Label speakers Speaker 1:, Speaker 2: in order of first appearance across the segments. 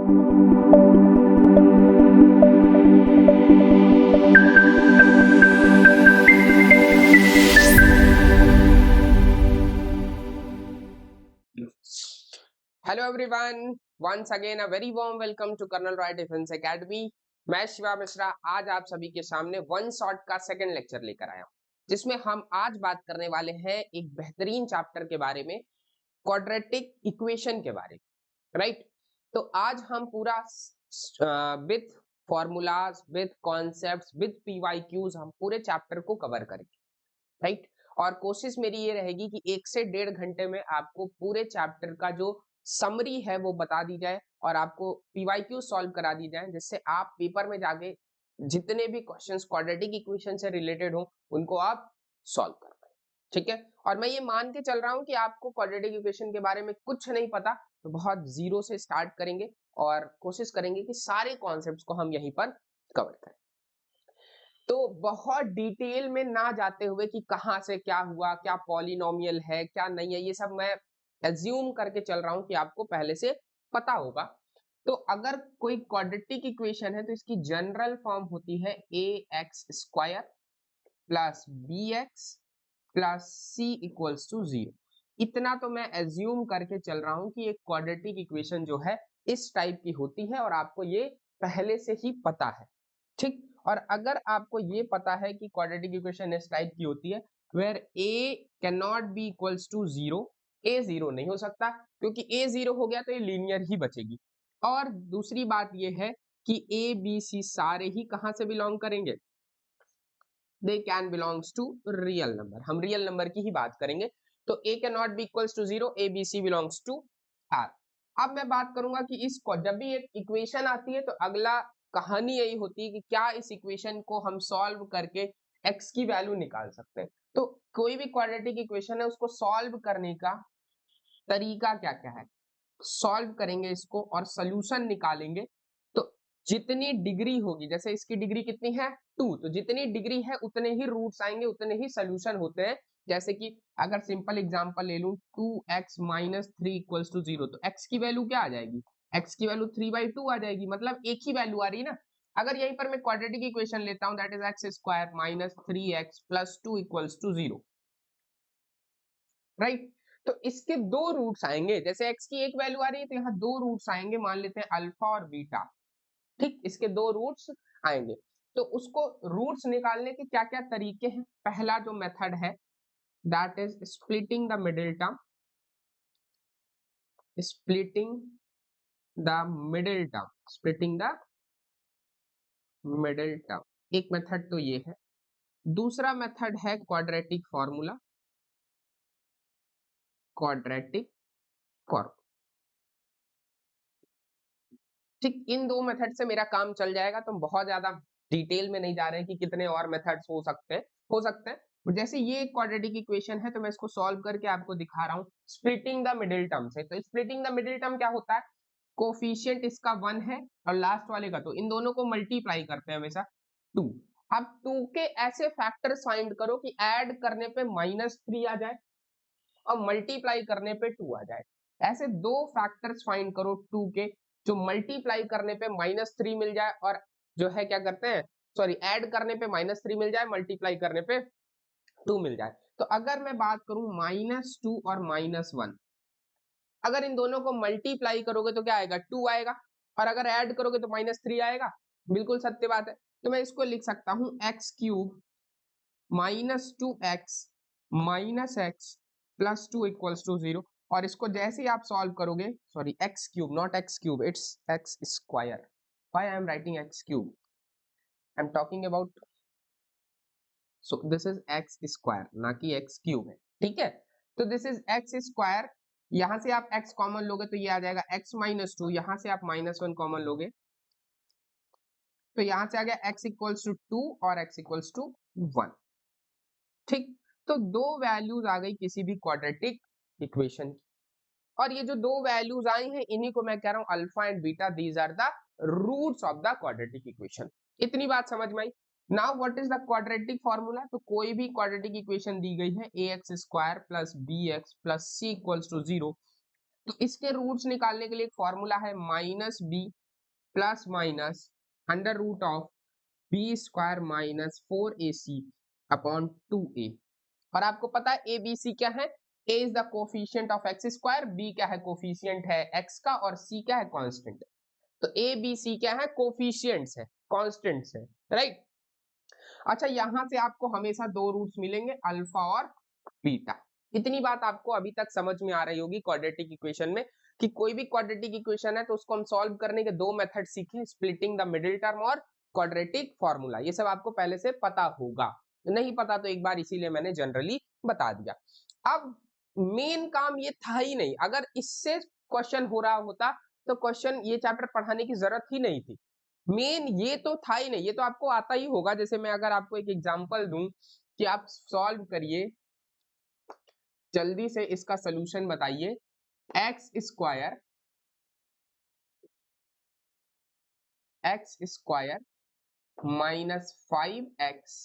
Speaker 1: Hello everyone, once again a very warm welcome to colonel Roy defence academy. मैं शिवा मिश्रा आज आप सभी के सामने वन शॉट का सेकंड लेक्चर लेकर आया हूं, जिसमें हम आज बात करने वाले हैं एक बेहतरीन चैप्टर के बारे में, क्वाड्रेटिक इक्वेशन के बारे में। राइट, तो आज हम पूरा with formulas, with concepts, with PYQs हम पूरे चैप्टर को कवर करेंगे। राइट, और कोशिश मेरी ये रहेगी कि 1 से 1.5 घंटे में आपको पूरे चैप्टर का जो समरी है वो बता दी जाए और आपको पीवाईक्यू सॉल्व करा दी जाए, जिससे आप पेपर में जाके जितने भी क्वेश्चंस क्वाड्रेटिक इक्वेशन से रिलेटेड हो उनको आप सॉल्व कर पाए। ठीक है, और मैं ये मान के चल रहा हूँ कि आपको क्वाड्रेटिक इक्वेशन के बारे में कुछ नहीं पता, तो बहुत जीरो से स्टार्ट करेंगे और कोशिश करेंगे कि सारे कॉन्सेप्ट्स को हम यहीं पर कवर करें। तो बहुत डिटेल में ना जाते हुए कि कहां से क्या हुआ, क्या पॉलिनोमियल है, क्या नहीं है, ये सब मैं एज्यूम करके चल रहा हूं कि आपको पहले से पता होगा। तो अगर कोई क्वाड्रेटिक इक्वेशन है तो इसकी जनरल फॉर्म होती है a x square plus b x plus c equals to 0। इतना तो मैं एज्यूम करके चल रहा हूं कि एक क्वाड्रेटिक इक्वेशन जो है इस टाइप की होती है और आपको ये पहले से ही पता है। ठीक, और अगर आपको ये पता है कि क्वाड्रेटिक इक्वेशन इस टाइप की होती है where a can not be equals to 0, a 0 नहीं हो सकता क्योंकि a 0 हो गया तो ये लीनियर ही बचेगी। और दूसरी बात ये है कि a b c सारे ही कहां से बिलोंग करेंगे, they can belongs to real number, हम रियल नंबर की ही बात करेंगे। तो a can not be equals to 0, a b c belongs to r। अब मैं बात करूंगा कि इसको जब भी एक इक्वेशन आती है तो अगला कहानी यही होती है कि क्या इस इक्वेशन को हम सॉल्व करके x की वैल्यू निकाल सकते हैं। तो कोई भी क्वाड्रेटिक इक्वेशन है उसको सॉल्व करने का तरीका क्या क्या है, सॉल्व करेंगे इसको और सोल्यूशन निकालेंगे। तो जितनी डिग्री होगी, जैसे इसकी डिग्री कितनी है 2, तो जितनी डिग्री है उतने ही रूट्स आएंगे, उतने ही सोल्यूशन होते हैं। जैसे कि अगर सिंपल एग्जांपल ले लूं 2x माइनस 3 इक्वल्स टू 0, तो x की वैल्यू क्या आ जाएगी, x की वैल्यू 3/2 आ जाएगी, मतलब एक ही वैल्यू आ रही है ना। अगर यहीं पर मैं क्वाड्रेटिक इक्वेशन लेता हूं that is x square minus 3x plus 2 equals to 0। Right, तो इसके दो रूट्स आएंगे, जैसे x की एक वैल्यू आ रही है तो यहाँ दो रूट्स आएंगे, मान लेते हैं अल्फा और बीटा। ठीक, इसके दो रूट्स आएंगे। तो उसको रूट्स निकालने के क्या क्या तरीके हैं, पहला जो मेथड है that is splitting the middle term, splitting the middle term, splitting the middle term, एक मेथड तो ये है। दूसरा मेथड है क्वाड्रेटिक फॉर्मूला, क्वाड्रेटिक फॉर्मूला। ठीक, इन दो मेथड से मेरा काम चल जाएगा, तो हम बहुत ज्यादा डिटेल में नहीं जा रहे हैं कि कितने और मेथड्स हो सकते हैं। जैसे ये एक क्वाड्रेटिक इक्वेशन है तो मैं इसको सॉल्व करके आपको दिखा रहा हूँ स्प्लिटिंग द मिडिल टर्म से। तो स्प्लिटिंग द मिडिल टर्म क्या होता है, कोफिशिएंट इसका 1 है और लास्ट वाले का 2, इन दोनों को मल्टीप्लाई करते हैं हमेशा 2। अब 2 के ऐसे फैक्टर्स फाइंड करो कि ऐड करने पे -3 आ जाए और मल्टीप्लाई करने पे 2 आ जाए। ऐसे दो फैक्टर्स फाइंड करो 2 के, जो मल्टीप्लाई करने पे -3 मिल जाए और जो है क्या करते हैं, सॉरी, ऐड करने पे -3 मिल जाए, मल्टीप्लाई करने पे 2 मिल जाए। तो अगर मैं बात करूं -2 और -1, अगर इन दोनों को मल्टीप्लाई करोगे तो क्या आएगा, 2 आएगा, और अगर ऐड करोगे तो -3 आएगा। बिल्कुल सत्य बात है। तो मैं इसको लिख सकता हूं x³ -2x -x plus 2 equals to 0। और इसको जैसे ही आप सॉल्व करोगे, sorry x³ not x³ it's x square, why I am writing x³ I am talking about, so this is x square ना कि x³ है। ठीक है, तो दिस इज x स्क्वायर, यहां से आप x कॉमन लोगे तो ये आ जाएगा x -2, यहां से आप -1 कॉमन लोगे तो यहां से आ गया x इक्वल्स टू 2 और x इक्वल्स टू 1। ठीक, तो दो वैल्यूज आ गई किसी भी क्वाड्रेटिक इक्वेशन की, और ये जो दो वैल्यूज आई हैं इन्हीं को मैं कह रहा हूं alpha and beta, these are the roots of the quadratic equation. इतनी बात समझ में आई। Now what is the quadratic formula, तो कोई भी क्वाड्रेटिक इक्वेशन दी गई है ax² plus bx plus c equals to 0, तो इसके रूट्स निकालने के लिए एक फॉर्मूला है minus b plus minus under root of b square minus 4ac upon 2a। और आपको पता है ए बी सी क्या है, a is the coefficient of x square, b क्या है कोफिशिएंट है एक्स का, और सी क्या है कांस्टेंट। तो ए बी सी क्या है कोफिशिएंट्स है, कांस्टेंट्स है, राइट। अच्छा यहां से आपको हमेशा दो रूट्स मिलेंगे, अल्फा और बीटा। इतनी बात आपको अभी तक समझ में आ रही होगी क्वाड्रेटिक इक्वेशन में, कि कोई भी क्वाड्रेटिक इक्वेशन है तो उसको हम सॉल्व करने के दो मेथड सीखे, स्प्लिटिंग द मिडिल टर्म और क्वाड्रेटिक फॉर्मूला। ये सब आपको पहले से पता होगा, नहीं पता तो एक बार इसीलिए मैंने जनरली बता दिया। अब मेन काम ये था ही नहीं, अगर इससे क्वेश्चन हो रहा होता तो क्वेश्चन ये चैप्टर पढ़ाने की जरूरत ही नहीं थी। मेन ये तो था ही नहीं, ये तो आपको आता ही होगा। जैसे मैं अगर आपको एक एग्जांपल दूं कि आप सॉल्व करिए, जल्दी से इसका सॉल्यूशन बताइए, x square minus 5x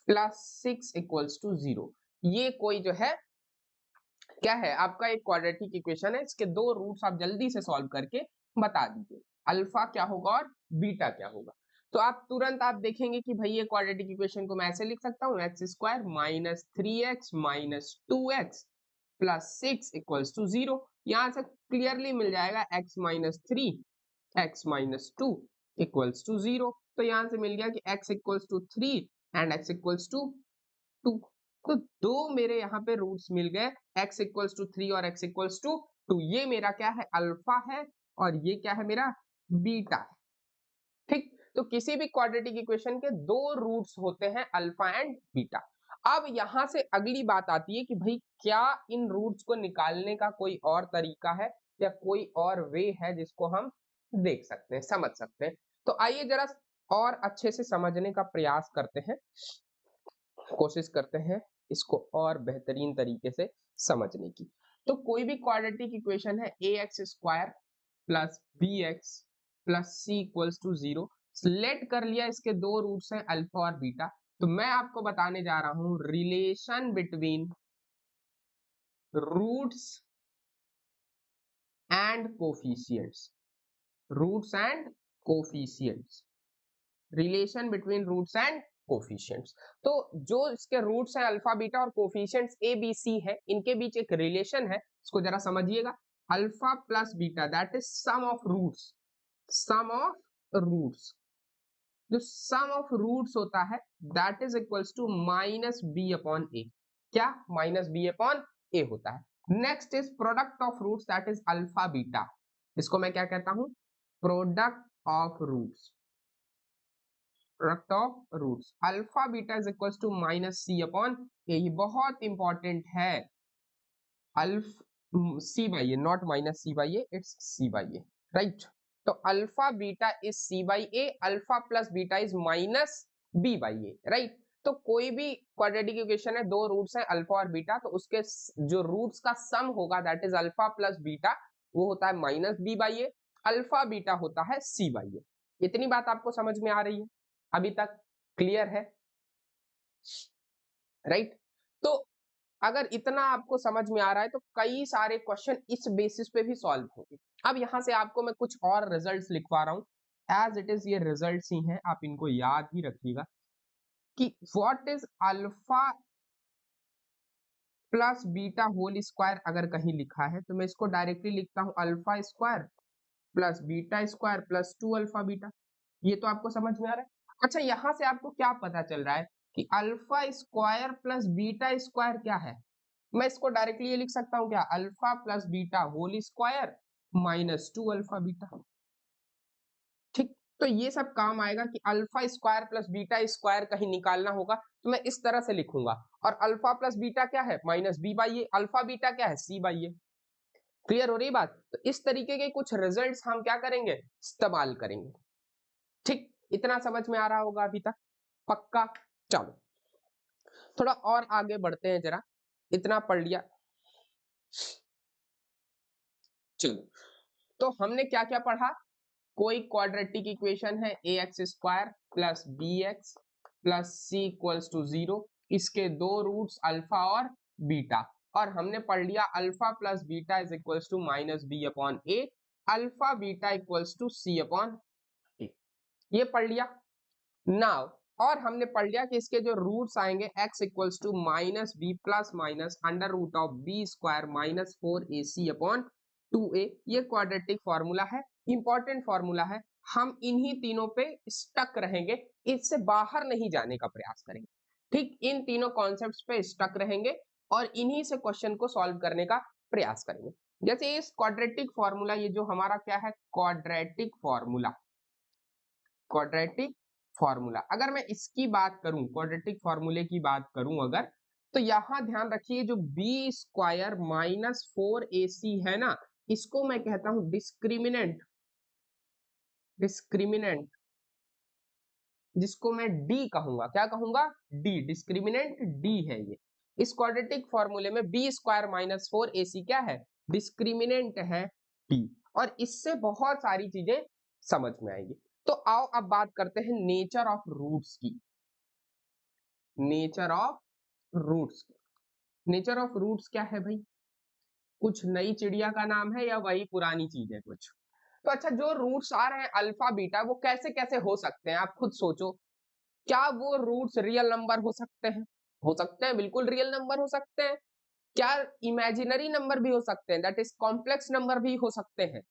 Speaker 1: plus 6 equals to 0। ये कोई जो है क्या है आपका एक क्वाड्रेटिक इक्वेशन है, इसके दो रूट्स आप जल्दी से सॉल्व करके बता दीजिए, अल्फा क्या होगा और बीटा क्या होगा। तो आप तुरंत आप देखेंगे कि भाई ये क्वाड्रेटिक इक्वेशन को मैं ऐसे लिख सकता हूँ, x square minus 3x minus 2x plus 6 equals to 0। यहां से क्लियरली मिल जाएगा x minus 3 x minus 2 equals to 0। तो यहां से मिल गया कि x equals to 3 and x equals to 2। तो दो मेरे यहाँ पे रूट्स मिल गए, x इक्वल्स टू 3 और x इक्वल्स टू 2। ये मेरा क्या है अल्फा है और ये क्या है मेरा बीटा है, ठीक। तो किसी भी क्वाड्रेटिक इक्वेशन के दो रूट्स होते हैं अल्फा एंड बीटा। अब यहां से अगली बात आती है कि भाई क्या इन रूट्स को निकालने का कोई और तरीका है या कोई और वे है जिसको हम देख सकते हैं, समझ सकते हैं। तो आइए जरा और अच्छे से समझने का प्रयास करते हैं, कोशिश करते हैं इसको और बेहतरीन तरीके से समझने की। तो कोई भी क्वाड्रेटिक इक्वेशन है a x square plus b x plus c equals to 0, let कर लिया इसके दो रूट्स हैं अल्फा और बीटा। तो मैं आपको बताने जा रहा हूं relation between roots and coefficients, roots and coefficients, relation between roots and coefficients. तो जो इसके रूट्स हैं अल्फा बीटा और कोफिशिएंट्स ए बी सी है, इनके बीच एक रिलेशन है, इसको जरा समझिएगा। Alpha plus beta that is sum of roots, sum of roots, जो सम ऑफ रूट्स होता है that is equals to minus b upon a. क्या माइनस बी अपॉन ए होता है। Next is product of roots that is alpha beta, इसको मैं क्या कहता हूं product of roots, product of roots alpha beta is equals to minus c upon a. ये बहुत इंपॉर्टेंट है, alpha c by a, not minus c by a, it's c by a, right. तो alpha beta is c by a, alpha plus beta is minus b by a, right. तो कोई भी quadratic equation है, दो roots हैं alpha और beta, तो उसके जो रूट्स का सम होगा that is alpha plus beta, वो होता है minus b by a, alpha beta होता है सी बाई ए। इतनी बात आपको समझ में आ रही है अभी तक, क्लियर है, राइट। तो अगर इतना आपको समझ में आ रहा है तो कई सारे क्वेश्चन इस बेसिस पे भी सॉल्व होंगे। अब यहां से आपको मैं कुछ और रिजल्ट्स लिखवा रहा हूं, एज इट इज ये रिजल्ट्स ही हैं, आप इनको याद ही रखिएगा कि what is alpha plus beta whole square. अगर कहीं लिखा है तो मैं इसको डायरेक्टली लिखता हूं alpha square plus beta square plus 2 alpha beta. ये तो आपको समझ में आ रहा है। अच्छा यहां से आपको क्या पता चल रहा है कि alpha square plus beta square क्या है। मैं इसको डायरेक्टली ये लिख सकता हूं क्या alpha plus beta whole square minus 2 alpha beta, ठीक। तो ये सब काम आएगा कि alpha square plus beta square कहीं निकालना होगा तो मैं इस तरह से लिखूंगा, और अल्फा प्लस बीटा क्या है minus b by a, alpha beta क्या है सी बाई ए। क्लियर हो रही बात। तो इस तरीके के कुछ रिजल्ट्स हम क्या करेंगे इस्तेमाल करेंगे, ठीक। इतना समझ में आ रहा होगा अभी तक, पक्का। चलो थोड़ा और आगे बढ़ते हैं जरा, इतना पढ़ लिया। चलो तो हमने क्या क्या पढ़ा, कोई क्वाड्रेटिक इक्वेशन है a x square plus b x plus c equals to 0, इसके दो रूट्स अल्फा और बीटा, और हमने पढ़ लिया alpha plus beta is equals to minus b upon a, alpha beta equals to c upon a, ये पढ़ लिया। नाउ और हमने पढ़ लिया कि इसके जो रूट्स आएंगे x equals to minus b plus minus under root of b square minus 4ac upon 2a, ये क्वाड्रेटिक फॉर्मूला है, इंपॉर्टेंट फॉर्मूला है। हम इन्हीं तीनों पे स्टक रहेंगे, इससे बाहर नहीं जाने का प्रयास करेंगे। ठीक, इन तीनों कॉन्सेप्ट्स पे स्टक रहेंगे और इन्हीं से क्वेश्चन को सॉल्व करने का प्रयास करेंगे। जैसे इस क्वाड्रेटिक फॉर्मूला, ये जो हमारा क्या है, क्वाड्रेटिक फॉर्मूला, क्वाड्रेटिक फॉर्मूला, अगर मैं इसकी बात करूं, क्वाड्रेटिक फॉर्मूले की बात करूं अगर, तो यहां ध्यान रखिए जो बी स्क्वायर माइनस 4ac है ना, इसको मैं कहता हूं डिस्क्रिमिनेंट, डिस्क्रिमिनेंट, जिसको मैं डी कहूंगा, क्या कहूंगा, डी, डिस्क्रिमिनेंट डी है ये। इस क्वाड्रेटिक फॉर्मूले में बी स्क्वायर माइनस 4ac क्या है, डिस्क्रिमिनेंट है डी, और इससे बहुत सारी चीजें समझ में आएंगी। तो आओ अब बात करते हैं नेचर ऑफ रूट्स की, nature of roots. Nature of roots क्या है भाई, कुछ नई चिड़िया का नाम है या वही पुरानी चीज है कुछ? तो अच्छा, जो रूट्स आ रहे हैं अल्फा बीटा, वो कैसे कैसे हो सकते हैं, आप खुद सोचो। क्या वो रूट्स रियल नंबर हो सकते हैं? हो सकते हैं, बिल्कुल रियल नंबर हो सकते हैं। क्या इमेजिनरी नंबर भी हो सकते हैं, दैट इज कॉम्प्लेक्स नंबर भी हो सकते हैं?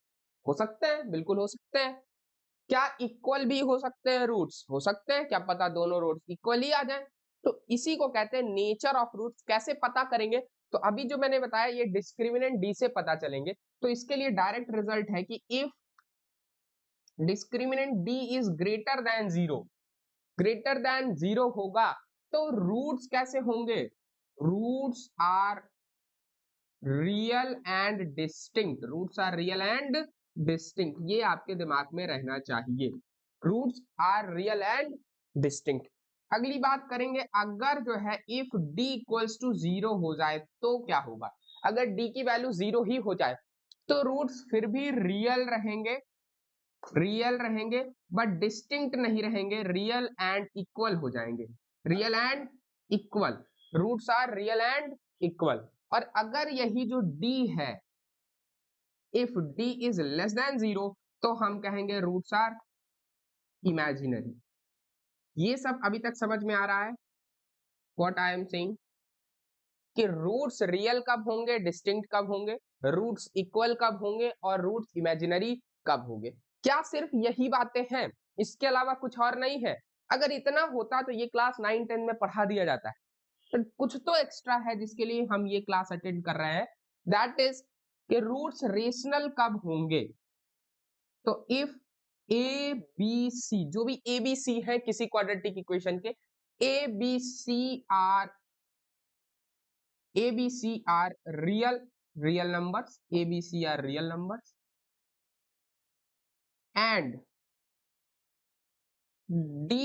Speaker 1: हो सकते हैं, बिल्कुल हो सकते हैं। क्या इक्वल भी हो सकते हैं रूट्स? हो सकते हैं, क्या पता दोनों रूट्स इक्वल ही आ जाए। तो इसी को कहते हैं नेचर ऑफ रूट्स। कैसे पता करेंगे? तो अभी जो मैंने बताया ये डिस्क्रिमिनेंट डी से पता चलेंगे, तो इसके लिए डायरेक्ट रिजल्ट है कि if discriminant d is greater than zero, greater than zero होगा, तो रूट्स कैसे होंगे, roots are real and distinct, roots are real and distinct, ये आपके दिमाग में रहना चाहिए, roots are real and distinct. अगली बात करेंगे, अगर जो है if d equals to zero हो जाए तो क्या होगा? अगर d की वैल्यू जीरो ही हो जाए तो रूट्स फिर भी रियल रहेंगे, रियल रहेंगे बट डिस्टिंक्ट नहीं रहेंगे, रियल एंड इक्वल हो जाएंगे, real and equal, roots are real and equal. और अगर यही जो d है, if d is less than zero, तो हम कहेंगे रूट्स आर इमेजिनरी। ये सब अभी तक समझ में आ रहा है व्हाट आई एम सेइंग, कि रूट्स रियल कब होंगे, डिस्टिंक्ट कब होंगे, रूट्स इक्वल कब होंगे और रूट्स इमेजिनरी कब होंगे। क्या सिर्फ यही बातें हैं, इसके अलावा कुछ और नहीं है? अगर इतना होता तो ये क्लास 9-10 में पढ़ा दिया जाता है, तो कुछ तो एक्स्ट्रा है जिसके लिए हम ये क्लास अटेंड कर रहे हैं, दैट इज कि रूट्स रेशनल कब होंगे। तो इफ ए बी सी, जो भी ए बी सी है किसी क्वाड्रेटिक इक्वेशन के, a B c are, ABC are real numbers, ABC are real numbers and D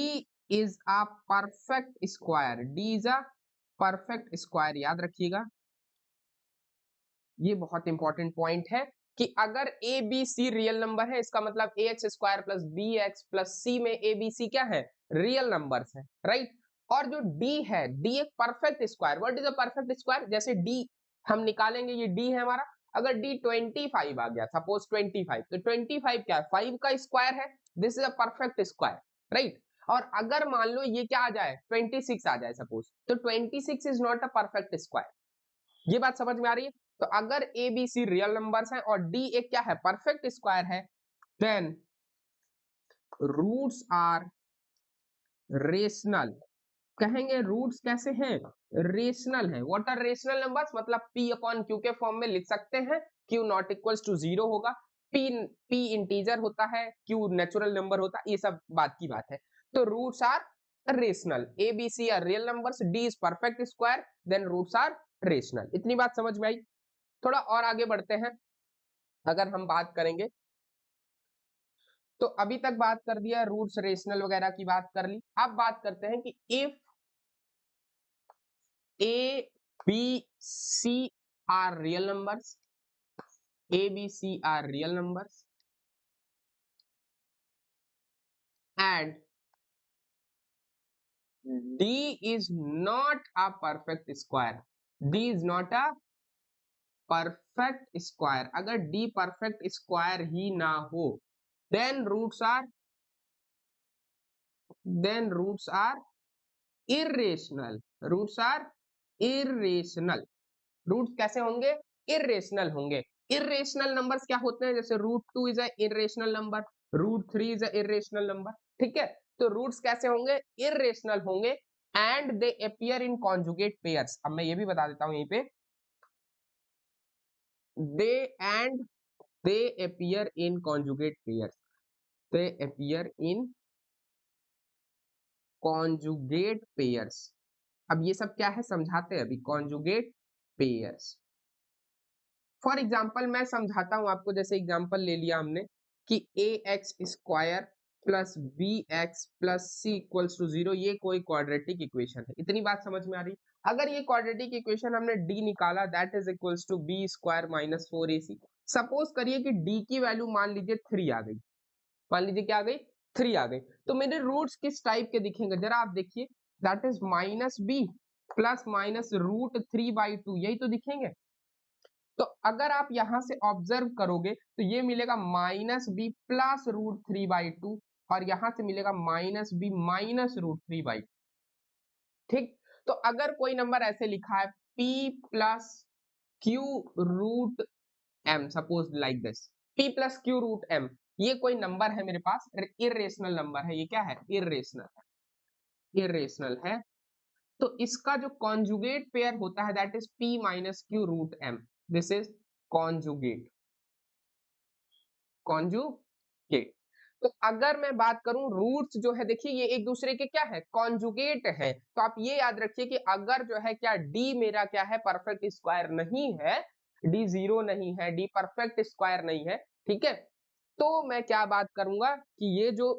Speaker 1: is a perfect square, D is a perfect square, याद रखिएगा, ये बहुत important point है कि अगर A B C real number है, इसका मतलब a x square plus b x plus c में ए बी सी क्या है, रियल नंबर्स है, राइट। और जो डी है, डी एक perfect square, what is a perfect square, जैसे डी हम निकालेंगे, ये डी है हमारा, अगर डी 25 आ गया, सपोज 25, तो 25 क्या है, 5 का स्क्वायर है, this is a perfect square, right. और अगर मान लो ये क्या आ जाए, 26 आ जाए सपोज, तो 26 is not a perfect square. ये बात समझ में आ रही है? तो अगर A B C real numbers हैं और डी एक क्या है, परफेक्ट स्क्वायर है, देन रूट्स आर रेशनल। कहेंगे रूट्स कैसे हैं, रेशनल है। व्हाट आर रेशनल नंबर्स, मतलब p अपॉन क्यू के फॉर्म में लिख सकते हैं, q not equals to zero होगा, p इंटीजर होता है, q नेचुरल नंबर होता है, ये सब बात की बात है। तो roots are rational, a B c are real numbers, d is perfect square, then roots are rational. इतनी बात समझ में आई? थोड़ा और आगे बढ़ते हैं, अगर हम बात करेंगे तो अभी तक बात कर दिया रूट्स रेशनल वगैरह की बात कर ली, अब बात करते हैं कि if a B c are real numbers, a B c are real numbers and D is not a perfect square, D is not a perfect square, अगर डी परफेक्ट स्क्वायर ही ना हो, then roots are irrational, roots are irrational. Roots कैसे होंगे? Irrational होंगे। Irrational numbers क्या होते हैं? जैसे √2 is a irrational number, √3 is a irrational number, ठीक है। तो रूट्स कैसे होंगे? इर्रेशनल होंगे and they appear in conjugate pairs. अब मैं ये भी बता देता हूं यहीं पे, दे appear in conjugate pairs, they appear in conjugate pairs. अब ये सब क्या है समझाते हैं अभी, कॉन्जुगेट पेयर्स। फॉर एग्जाम्पल मैं समझाता हूं आपको, जैसे एग्जाम्पल ले लिया हमने कि ax² plus bx plus c equals to 0, ये कोई क्वाड्रेटिक इक्वेशन है। इतनी बात समझ में आ रही? अगर ये क्वाड्रेटिक इक्वेशन हमने d निकाला, that is equals to b² minus 4ac। Suppose करिए कि d की वैल्यू मान लीजिए 3 आ गई, मान लीजिए क्या आ गई? 3 आ गई। तो मेरे रूट्स किस टाइप के दिखेंगे जरा आप देखिए, that is minus b plus minus √3/2, यही तो दिखेंगे। तो अगर आप यहां से ऑब्जर्व करोगे तो ये मिलेगा माइनस बी प्लस √3/2 और यहां से मिलेगा माइनस बी माइनस √3/2, ठीक। तो अगर कोई नंबर ऐसे लिखा है p plus q root m, suppose like this, p plus q root m, ये कोई नंबर है मेरे पास, इर्रेशनल नंबर है, ये क्या है? इर्रेशनल है, इर्रेशनल है। तो इसका जो कॉन्जुगेट पेयर होता है that is p minus q root m, this is conjugate, conjugate. तो अगर मैं बात करूं रूट्स जो है, देखिए ये एक दूसरे के क्या है? कॉन्जुगेट है। तो आप ये याद रखिए कि अगर जो है क्या d मेरा क्या है? परफेक्ट स्क्वायर नहीं है, d 0 नहीं है, d परफेक्ट स्क्वायर नहीं है, ठीक है। तो मैं क्या बात करूंगा कि ये जो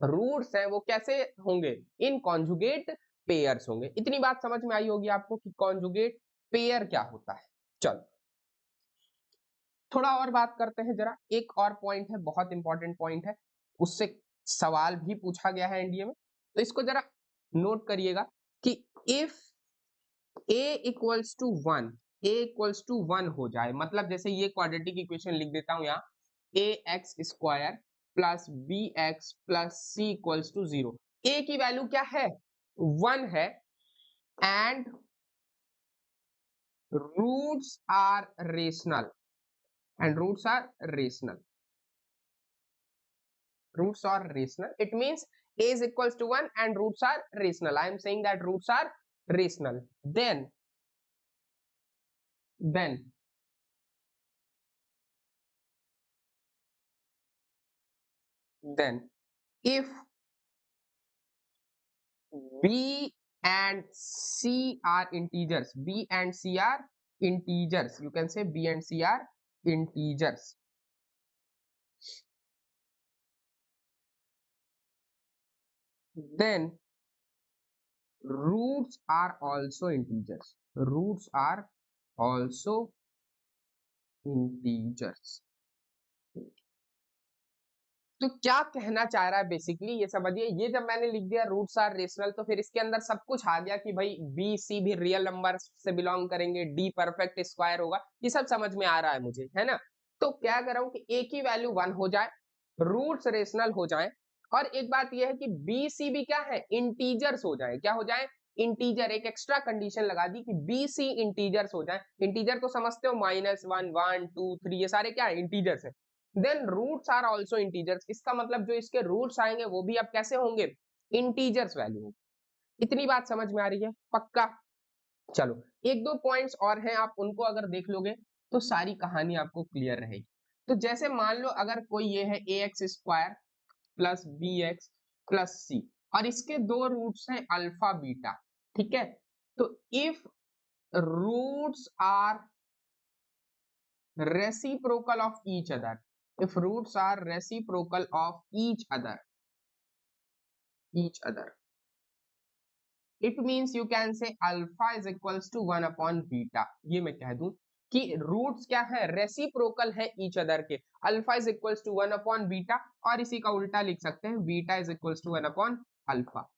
Speaker 1: रूट्स है वो कैसे होंगे? इन कॉन्जुगेट पेयर्स होंगे। इतनी बात समझ में आई होगी आपको कि कॉन्जुगेट पेयर क्या होता है। चलो थोड़ा और बात करते हैं जरा, एक और पॉइंट है, बहुत इंपॉर्टेंट पॉइंट है, उससे सवाल भी पूछा गया है एनडीए में, तो इसको जरा नोट करिएगा कि if a equals to 1, a equals to 1 हो जाए, मतलब जैसे ये क्वाड्रेटिक इक्वेशन लिख देता हूं यहाँ, ax² plus bx plus c equals to 0, a की वैल्यू क्या है? 1 है and roots are rational, and roots are rational, roots are rational, it means a is equals to 1 and roots are rational. I am saying that roots are rational. Then if b and c are integers, b and c are integers, you can say b and c are integers, then roots are also integers, roots are also integers. तो क्या कहना चाह रहा है basically ये समझिए, ये जब मैंने लिख दिया रूट्स आर रेशनल, तो फिर इसके अंदर सब कुछ आ गया कि भाई बी सी भी रियल नंबर से बिलोंग करेंगे, डी परफेक्ट स्क्वायर होगा, ये सब समझ में आ रहा है मुझे, है ना। तो क्या कर रहा हूं कि ए की वैल्यू 1 हो जाए, रूट्स रेशनल हो जाए, और एक बात यह है कि बी सी भी क्या है? इंटीजर्स हो जाए। क्या हो जाए? इंटीजर। एक एक्स्ट्रा कंडीशन लगा दी कि बी सी इंटीजर्स हो जाए। इंटीजर तो समझते हो, -1 1 2 3, ये सारे क्या है? इंटीजर्स है। Then roots are also integers, इसका मतलब जो इसके रूट्स आएंगे वो भी अब कैसे होंगे? Integers value. इतनी बात समझ में आ रही है? पक्का? चलो एक दो पॉइंट्स और हैं, आप उनको अगर देख लोगे तो सारी कहानी आपको क्लियर रहेगी। तो जैसे मान लो अगर कोई ये है ax² plus bx plus c, और इसके दो रूट्स हैं अल्फा बीटा, ठीक है। तो if roots are reciprocal of each other, if roots are reciprocal of each other, it means you can say alpha is equals to 1 upon beta। ये मैं कह दूं कि रूट्स क्या है? रेसिप्रोकल है ईच अदर के, alpha is equals to 1 upon beta, और इसी का उल्टा लिख सकते हैं, beta is equals to 1 upon alpha,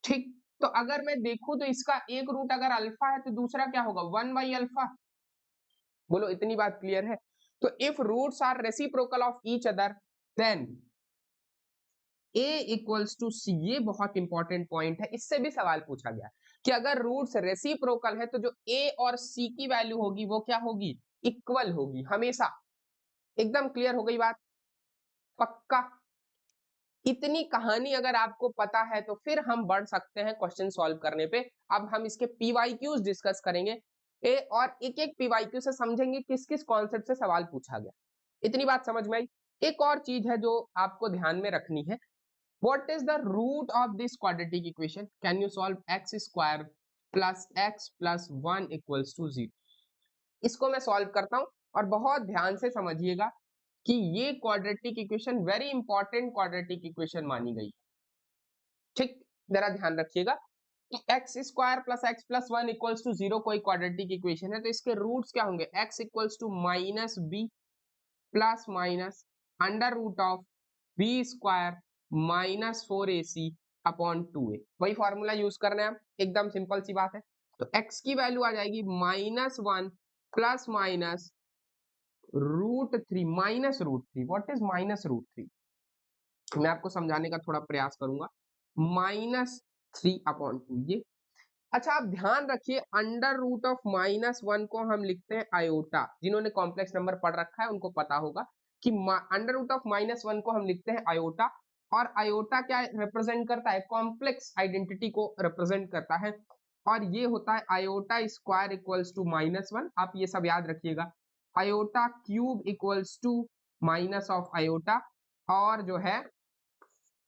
Speaker 1: ठीक। तो अगर मैं देखूं तो इसका एक रूट अगर अल्फा है तो दूसरा क्या होगा? 1 बाई अल्फा, बोलो इतनी बात क्लियर है? तो if roots are reciprocal of each other then a equals to c, ये बहुत इंपॉर्टेंट पॉइंट है, इससे भी सवाल पूछा गया कि अगर रूट्स रेसिप्रोकल है तो जो a और c की वैल्यू होगी वो क्या होगी? इक्वल होगी हमेशा। एकदम क्लियर हो गई बात? पक्का? इतनी कहानी अगर आपको पता है तो फिर हम बढ़ सकते हैं क्वेश्चन सॉल्व करने पे। अब हम इसके पीवाईक्यूज डिस्कस करेंगे और एक एक पीवाईक्यू से समझेंगे किस किस कॉन्सेप्ट से सवाल पूछा गया। इतनी बात समझ में आई? एक और चीज है जो आपको ध्यान में रखनी है, what is the root of this quadratic equation? Can you solve x square plus x plus 1 equals to 0? इसको मैं सॉल्व करता हूं और बहुत ध्यान से समझिएगा कि ये quadratic equation very important quadratic equation मानी गई। ठीक, जरा ध्यान रखिएगा कि x square plus x plus 1 equals to 0 कोई क्वाड्रेटिक इक्वेशन है तो इसके रूट्स क्या होंगे? X equals to minus b plus minus under root of b square minus 4ac upon 2a। वही फॉर्मूला यूज करना है, एकदम सिंपल सी बात है। तो x की वैल्यू आ जाएगी -1 plus minus √3 minus √3। What is minus √3? मैं आपको समझाने का थोड़ा प्रयास करूंगा। -3 अपॉन 2 ये। अच्छा आप ध्यान रखिए, अंडर रूट ऑफ -1 को हम लिखते हैं आयोटा। जिन्होंने कॉम्प्लेक्स नंबर पढ़ रखा है उनको पता होगा कि अंडर रूट ऑफ -1 को हम लिखते हैं आयोटा, और आयोटा क्या रिप्रेजेंट करता है? कॉम्प्लेक्स आइडेंटिटी को रिप्रेजेंट करता है, और ये होता है आयोटा स्क्वायर इक्वल्स टू -1। आप ये सब याद रखिएगा। Iota cube equals to minus of iota, और जो है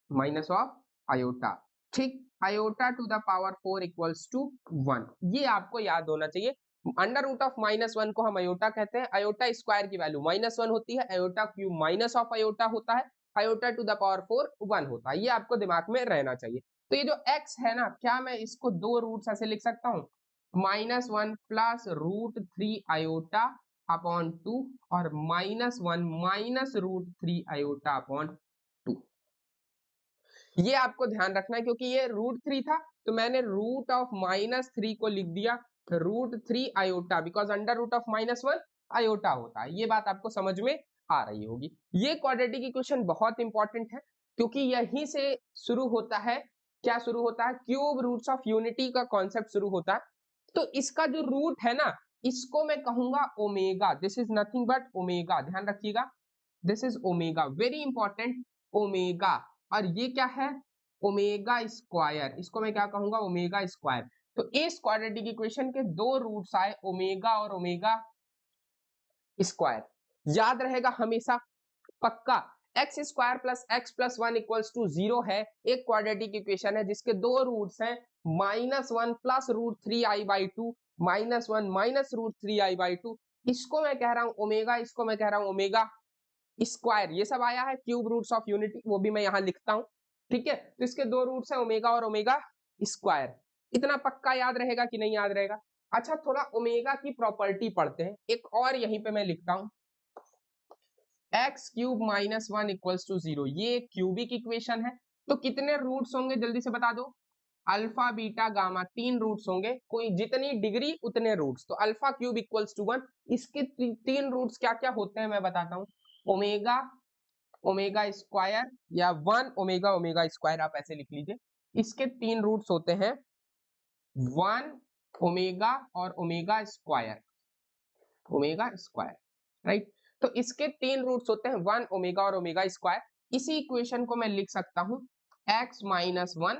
Speaker 1: माइनस ऑफ आयोटा। ठीक, iota to the power 4 equals to 1, ये आपको याद होना चाहिए। अंडर रूट ऑफ -1 को हम आयोटा कहते हैं। आयोटा स्क्वायर की वैल्यू -1 होती है, iota cube minus of iota होता है, आयोटा टू द पावर 4 1 होता है। ये आपको दिमाग में रहना चाहिए। तो ये जो x है ना, क्या मैं इसको दो रूट्स ऐसे लिख सकता हूँ? -1 प्लस √3 आयोटा अपॉन 2 और -1 माइनस √3 आयोटा अपॉन 2। ये आपको ध्यान रखना है क्योंकि ये √3 था तो मैंने रूट ऑफ -3 को लिख दिया √3 iota, because under root of -1 iota होता है। ये बात आपको समझ में आ रही होगी। ये क्वाड्रेटिक इक्वेशन बहुत इंपॉर्टेंट है क्योंकि यहीं से शुरू होता है, क्या शुरू होता है? क्यूब रूट्स ऑफ यूनिटी का कॉन्सेप्ट शुरू होता है। तो इसका जो रूट है ना, इसको मैं कहूंगा omega. This is nothing but omega, ध्यान रखिएगा, this is omega, very important, omega. और ये क्या है? Omega square. इसको मैं क्या कहूंगा? Omega square. तो इस क्वाड्रेटिक इक्वेशन के दो रूट्स आए, ओमेगा और ओमेगा स्क्वायर। याद रहेगा हमेशा, पक्का। X square plus x plus 1 equals to 0 है, एक क्वाड्रेटिक इक्वेशन है जिसके दो रूट्स हैं, -1 प्लस √3i/2 -1 माइनस √3i/2। इसको मैं कह रहा हूं ओमेगा, इसको मैं कह रहा हूं ओमेगा स्क्वायर। ये सब आया है क्यूब रूट्स ऑफ यूनिटी, वो भी मैं यहां लिखता हूं। ठीक है, तो इसके दो रूट्स हैं ओमेगा और ओमेगा स्क्वायर। इतना पक्का याद रहेगा कि नहीं याद रहेगा? अच्छा थोड़ा ओमेगा की प्रॉपर्टी पढ़ते हैं, एक और यहीं पे मैं लिखता हूं, एक्स क्यूब -1 इक्वल्स टू 0। ये क्यूबिक इक्वेशन है। तो कितने रूट्स होंगे जल्दी से बता दो? अल्फा बीटा गामा, 3 रूट्स होंगे, कोई जितनी डिग्री उतने रूट्स। तो अल्फा क्यूब इक्वल्स टू 1। इसके 3 रूट्स क्या क्या होते हैं मैं बताता हूं। ओमेगा, ओमेगा स्क्वायर, या 1 ओमेगा ओमेगा स्क्वायर, आप ऐसे लिख लीजिए। इसके 3 रूट्स होते हैं 1 ओमेगा और omega square, omega square, right. तो इसके 3 रूट्स होते हैं 1 ओमेगा और ओमेगा स्क्वायर। इसी इक्वेशन को मैं लिख सकता हूं x minus 1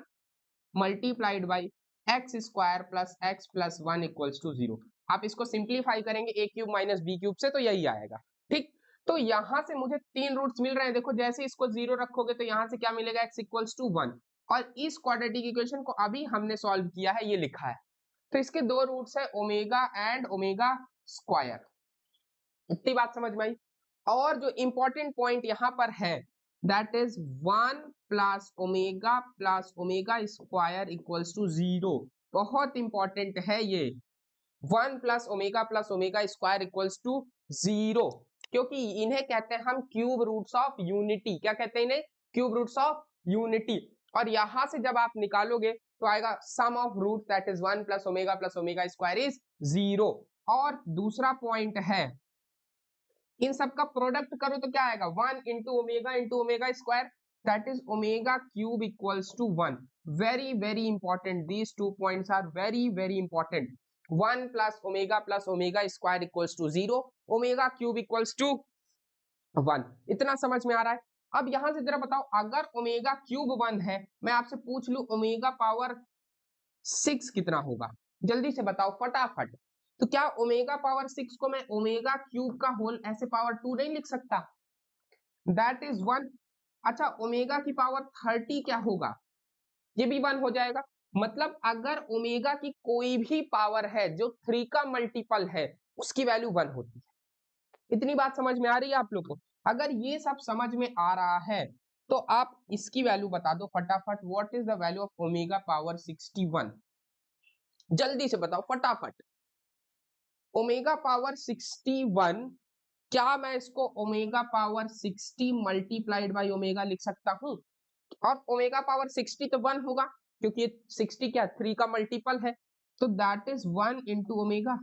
Speaker 1: multiplied by x square plus x plus 1 equals to 0। आप इसको सिंप्लीफाई करेंगे a cube minus b cube से, तो यही आएगा। ठीक, तो यहां से मुझे 3 रूट्स मिल रहे हैं। देखो जैसे इसको 0 रखोगे तो यहां से क्या मिलेगा? x equals to 1। और इस क्वाड्रेटिक इक्वेशन को अभी हमने सॉल्व किया है, ये लिखा है। तो इसके दो रूट्स है ओमेगा एंड ओमेगा स्क्वायर। इतनी बात समझ में आई? और जो इंपॉर्टेंट पॉइंट यहां पर है, that is 1 plus omega square equals to 0। बहुत इंपॉर्टेंट है ये, 1 plus omega square equals to 0, क्योंकि इन्हें कहते हैं हम क्यूब रूट्स ऑफ यूनिटी। क्या कहते हैं इन्हें? Cube roots of unity. और यहां से जब आप निकालोगे तो आएगा sum of root, that is 1 plus omega square is 0। और दूसरा पॉइंट है इन सब का प्रोडक्ट करो तो क्या आएगा 1 into omega square, that is omega cube equals to 1। Very very important, these two points are very very important. 1 plus omega square equals to 0, omega cube equals to 1। इतना समझ में आ रहा है? अब यहां से जरा बताओ, अगर ओमेगा क्यूब 1 है, मैं आपसे पूछ लू ओमेगा पावर 6 कितना होगा? जल्दी से बताओ फटाफट। तो क्या ओमेगा पावर 6 को मैं ओमेगा क्यूब का होल ऐसे पावर 2 नहीं लिख सकता? That is 1। अच्छा, ओमेगा की पावर 30 क्या होगा? ये भी 1 हो जाएगा। मतलब अगर ओमेगा की कोई भी पावर है जो 3 का मल्टीपल है, उसकी वैल्यू 1 होती है। इतनी बात समझ में आ रही है आप लोग को? अगर ये सब समझ में आ रहा है तो आप इसकी वैल्यू बता दो फटाफट। What is the value of omega power 61? जल्दी से बताओ फटाफट। ओमेगा पावर 61, क्या मैं इसको omega power 60 multiplied by omega लिख सकता हूं? और ओमेगा पावर 60 तो 1 होगा, क्योंकि 60 क्या 3 का मल्टीपल है, तो दैट इज 1 इंटू ओमेगा।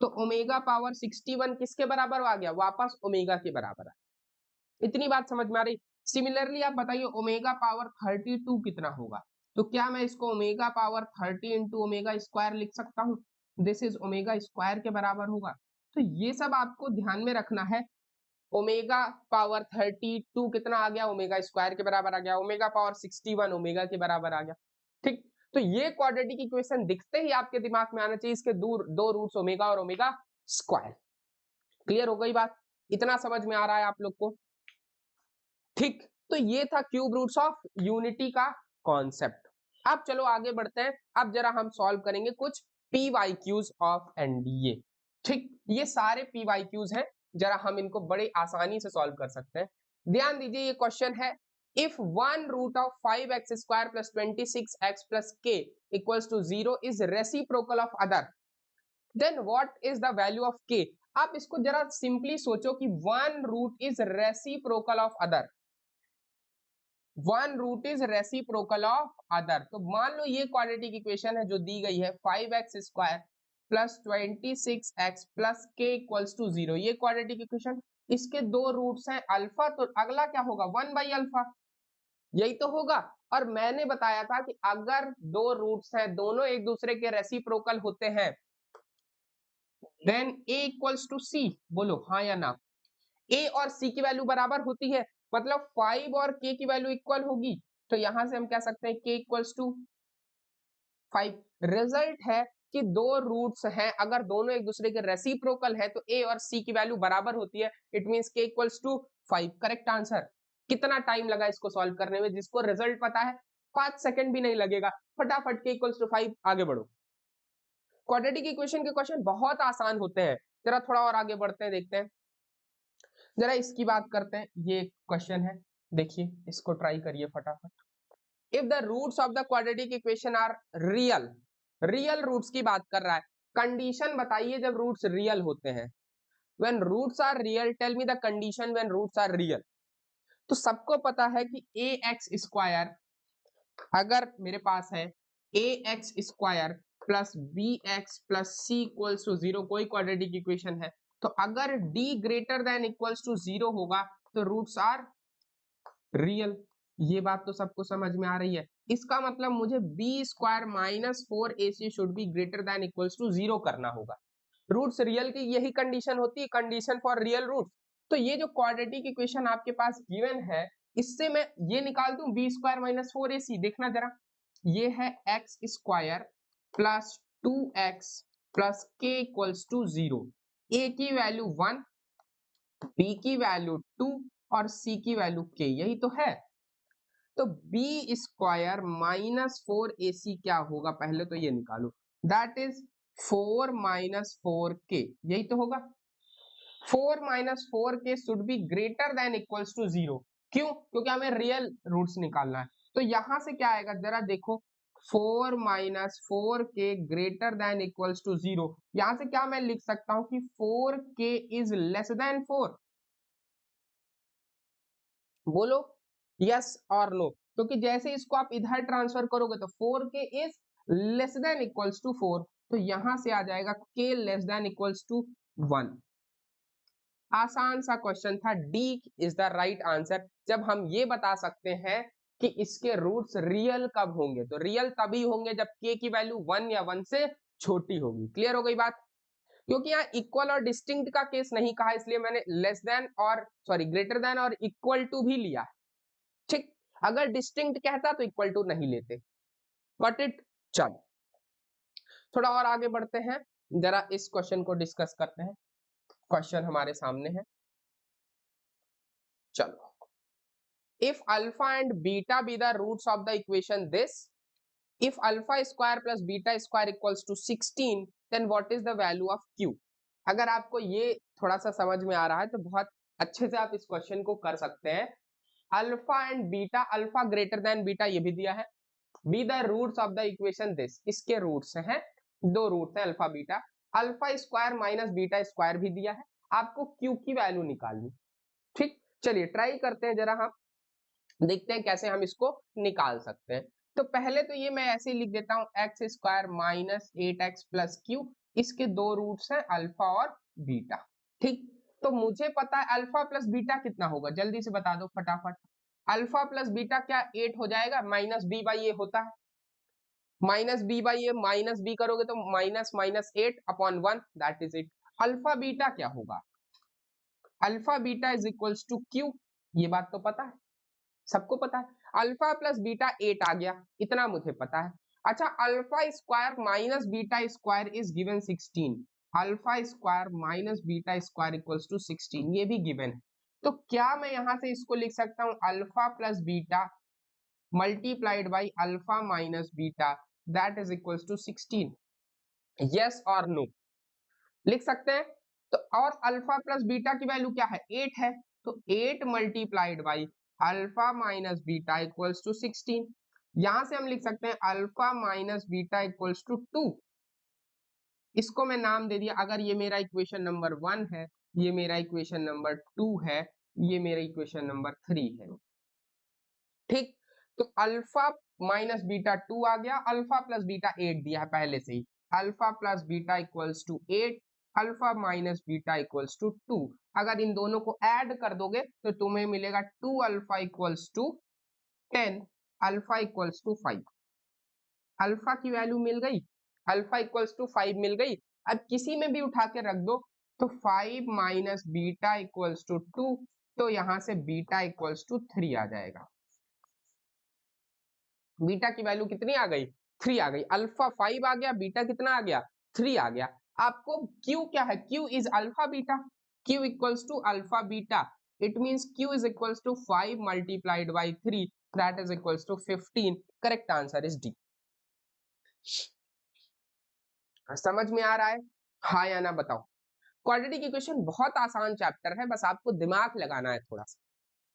Speaker 1: तो ओमेगा पावर 61 किसके बराबर आ गया? वापस ओमेगा के बराबर। इतनी बात समझ में आ रही? सिमिलरली आप बताइए ओमेगा पावर 32 कितना होगा? तो क्या मैं इसको omega power 30 into omega square लिख सकता हूँ? दिस इज ओमेगा स्क्वायर के बराबर होगा। तो ये सब आपको ध्यान में रखना है। ओमेगा पावर 32 कितना आ गया? ओमेगा स्क्वायर के बराबर आ गया। ओमेगा पावर 61 ओमेगा के बराबर आ गया। ठीक, तो ये क्वाड्रेटिक इक्वेशन दिखते ही आपके दिमाग में आना चाहिए इसके दो रूट्स ओमेगा और ओमेगा स्क्वायर। क्लियर हो गई बात? इतना समझ में आ रहा है आप लोग को? ठीक, तो ये था क्यूब रूट्स ऑफ यूनिटी का कॉन्सेप्ट। अब चलो आगे बढ़ते हैं। अब जरा हम सॉल्व करेंगे कुछ पीवाईक्यूज ऑफ एनडीए। ठीक, ये सारे पीवाईक्यूज हैं, जरा हम इनको बड़े आसानी से सॉल्व कर सकते हैं। ध्यान दीजिए, ये क्वेश्चन है if one root of 5x square plus 26x plus k equals to 0 is reciprocal of other, then what is the value of k। आप इसको जरा सिंपली सोचो कि one root is reciprocal of other, one root is reciprocal of other. तो मान लो ये quadratic equation है जो दी गई है 5x square plus 26x plus k equals to 0, ये क्वाड्रेटिक इक्वेशन, इसके दो रूट्स हैं अल्फा, तो अगला क्या होगा 1 बाई अल्फा, यही तो होगा। और मैंने बताया था कि अगर दो रूट्स हैं दोनों एक दूसरे के रेसिप्रोकल होते हैं then a equals to c। बोलो हाँ या ना? a और c की वैल्यू बराबर होती है, मतलब 5 और k की वैल्यू इक्वल होगी, तो यहां से हम कह सकते हैं k इक्वल्स टू 5। रिजल्ट है कि दो रूट्स हैं, अगर दोनों एक दूसरे के रेसिप्रोकल है तो a और c की वैल्यू बराबर होती है, it means k equals to 5। Correct answer. कितना टाइम लगा इसको सॉल्व करने में? जिसको रिजल्ट पता है 5 सेकंड भी नहीं लगेगा, फटाफट k इक्वल्स टू 5 आगे बढ़ो। क्वाड्रेटिक इक्वेशन के क्वेश्चन बहुत आसान होते हैं। जरा थोड़ा और आगे बढ़ते हैं, देखते हैं, जरा इसकी बात करते हैं। ये क्वेश्चन है, देखिए इसको ट्राई करिए फटाफट। If the roots of the quadratic equation are real, real roots की बात कर रहा है, कंडीशन बताइए जब रूट्स रियल होते हैं। When roots are real tell me the condition when roots are real. तो सबको पता है कि ए एक्स स्क्वायर, अगर मेरे पास है a x square plus b x plus c equals to 0, कोई क्वाड्रेटिक इक्वेशन है, तो अगर d greater than equals to 0 होगा तो रूट्स आर रियल। ये बात तो सबको समझ में आ रही है। इसका मतलब मुझे b square minus 4ac should be greater than equals to 0 करना होगा। रूट्स रियल की यही कंडीशन होती है, कंडीशन फॉर रियल रूट्स। तो ये जो क्वाड्रेटिक इक्वेशन आपके पास गिवन है, इससे मैं ये निकाल दूं बी स्क्वायर माइनस 4ac। देखना जरा, ये है x square plus 2x plus के इक्वल्स टू 0। ए की वैल्यू 1, बी की वैल्यू 2 और सी की वैल्यू k, यही तो है। तो बी स्क्वायर माइनस 4ac क्या होगा? पहले तो ये निकालो, दैट इज 4 माइनस 4k, यही तो होगा। 4 minus 4k should be greater than equals to 0। क्यों? क्योंकि हमें रियल रूट्स निकालना है। तो यहां से क्या आएगा जरा देखो, 4 minus 4k greater than equals to 0। यहां से क्या मैं लिख सकता हूं कि 4k इज लेस देन 4। बोलो यस और नो, क्योंकि जैसे इसको आप इधर ट्रांसफर करोगे तो 4k is less than equals to 4। तो यहां से आ जाएगा k less than equals to 1। आसान सा क्वेश्चन था, D is the right answer. जब हम ये बता सकते हैं कि इसके रूट्स रियल कब होंगे, तो रियल तभी होंगे जब k की वैल्यू 1 या 1 से छोटी होगी। क्लियर हो गई बात? क्योंकि यहाँ इक्वल और डिस्टिंक्ट का केस नहीं कहा, इसलिए मैंने लेस देन और सॉरी ग्रेटर देन और इक्वल टू भी लिया। ठीक, अगर डिस्टिंक्ट कहता तो इक्वल टू नहीं लेते। Got it? चलो थोड़ा और आगे बढ़ते हैं, जरा इस क्वेश्चन को डिस्कस करते हैं। क्वेश्चन हमारे सामने है, चलो। If alpha and beta be the roots of the equation this, if alpha square plus beta square equals to 16 then what is the value of q। अगर आपको ये थोड़ा सा समझ में आ रहा है तो बहुत अच्छे से आप इस क्वेश्चन को कर सकते हैं। Alpha and beta, alpha greater than beta ये भी दिया है, be the roots of the equation this, इसके रूट्स हैं, दो रूट्स हैं alpha beta, alpha square minus beta square भी दिया है, आपको क्यू की वैल्यू निकालनी। ठीक, चलिए ट्राई करते हैं, जरा हम देखते हैं कैसे हम इसको निकाल सकते हैं। तो पहले तो ये मैं ऐसे ही लिख देता हूँ, x square minus 8x plus Q, इसके दो रूट्स हैं अल्फा और बीटा। ठीक, तो मुझे पता है अल्फा प्लस बीटा कितना होगा, जल्दी से बता दो फटाफट। अल्फा प्लस बीटा क्या 8 हो जाएगा, माइनस बी बाई ए होता है, minus b by a, minus b करोगे तो minus minus 8 upon 1, that is it. Alpha beta क्या होगा, alpha beta is equals to q, ये बात तो पता है, सबको पता है। अल्फा प्लस बीटा 8 आ गया, इतना मुझे पता है। अच्छा, alpha square minus beta square is given 16, alpha square minus beta square equals to 16, ये भी गिवन है। तो क्या मैं यहां से इसको लिख सकता हूं, alpha plus beta multiplied by alpha minus beta that is equals to 16, yes और नो? लिख सकते हैं। तो और अल्फा प्लस बीटा की वैल्यू क्या है, 8 है, तो 8 multiplied by alpha minus beta equals to 16। यहां से हम लिख सकते हैं alpha minus beta equals to 2, इसको मैं नाम दे दिया। अगर ये मेरा इक्वेशन नंबर 1 है, ये मेरा इक्वेशन नंबर 2 है, ये मेरा इक्वेशन नंबर 3 है। ठीक, तो अल्फा माइनस बीटा 2 आ गया, अल्फा प्लस बीटा 8 दिया है पहले से ही, alpha plus beta equals to 8, alpha minus beta equals to 2। अगर इन दोनों को ऐड कर दोगे तो तुम्हें मिलेगा 2 alpha equals to 10, alpha equals to 5। Alpha की वैल्यू मिल गई, अल्फा इक्वल्स टू 5 मिल गई। अब किसी में भी उठा के रख दो, तो 5 माइनस बीटा इक्वल्स टू 2, तो यहां से बीटा इक्वल्स टू 3 आ जाएगा। बीटा की वैल्यू कितनी आ गई, 3 आ गई। अल्फा 5 आ गया, बीटा कितना आ गया, 3 आ गया। आपको क्यू क्या है, q is alpha beta, q equals to alpha beta, it means q is equals to 5 multiplied by 3 that is equals to 15। Correct answer is D. समझ में आ रहा है, हाँ या ना बताओ? क्वाड्रेटिक इक्वेशन बहुत आसान चैप्टर है, बस आपको दिमाग लगाना है थोड़ा सा।